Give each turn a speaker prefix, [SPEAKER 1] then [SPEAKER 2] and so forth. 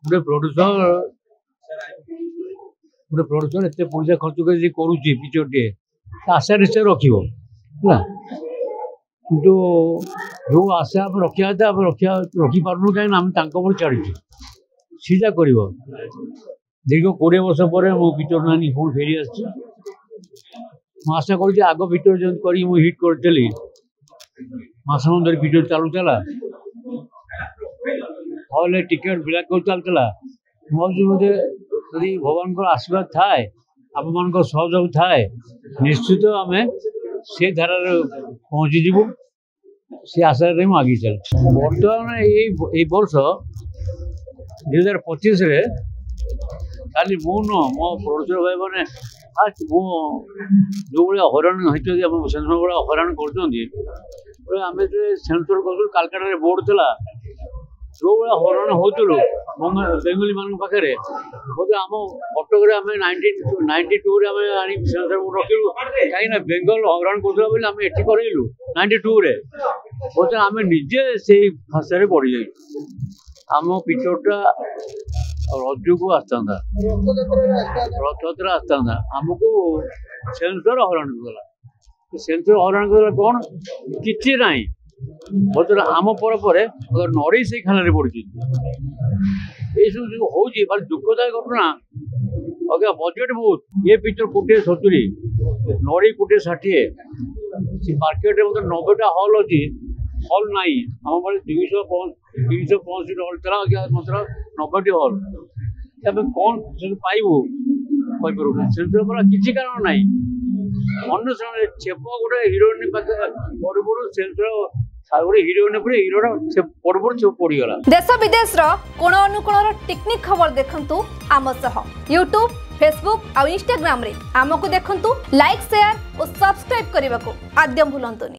[SPEAKER 1] गोटे प्रोड्यूसर एत पैसा खर्च कर पिक्चर आशा निश्चय रखियो है कि जो आशा आम रखा था रखिपारू कहीं आम छाड़ी सीधा कर दीर्घ 20 वर्ष पर मो पिक्चर नानी पुणी फेरी आशा कर आग पिक्चर जो हिट करी मास धरी पिक्चर चलुला हॉल टिकेट ब्लैक चलता मुझे यदि भगवान को आशीर्वाद थाए आप मान सहयोग थाए निश्चित आम से धारा पहुँचीजु से आशा आगे चल बर्तमान ये वर्ष 2025 खाली मु न मो प्रोड्यूसर भाई मैंने फास्ट मु जो भाई हईराण होती सेंसर भाया हईराण करमें सेंसर कर कालकाटा बोर्ड था जो भाया हईराण होलु बेंगली मान पाखे बोलते आम कटक आम 1992 सेंसर बोर्ड रखिलु कहीं बेंगल हईराण कर करलु 92 बोलते आम निजे से भाषा बढ़ी जाइए आम पिक्चरटा रज को आसता रथयात्रा आसता आमको सेंसर हईराण करला सेंसर हईराण कर कौन कि ना बोलते आम पर नड़ी से खाना पड़ी ये सब जो हूँ दुखदायक घटना अगर बजेट बहुत ये पिक्चर 170 नड़ी 160 मार्केट में 90टा हॉल अच्छी हॉल ना आम पास 365 हॉल था मतलब 90टी हॉल कौन पाइबू कहीपर पूरा किसी कारण ना मनुष्य छेप गोटे हिरोइन पड़ पड़ू सेंसर गोटे हिरोइन हिरोटा पड़ पड़ छेप पड़गला।
[SPEAKER 2] देश विदेश कोण अनुकोण टेक्निक खबर देखंतु आम सह यूट्यूब फेसबुक और इंस्टाग्राम रे आमको देखंतु लाइक शेयर और सब्सक्राइब करने को आद्यम भूलंतुनि।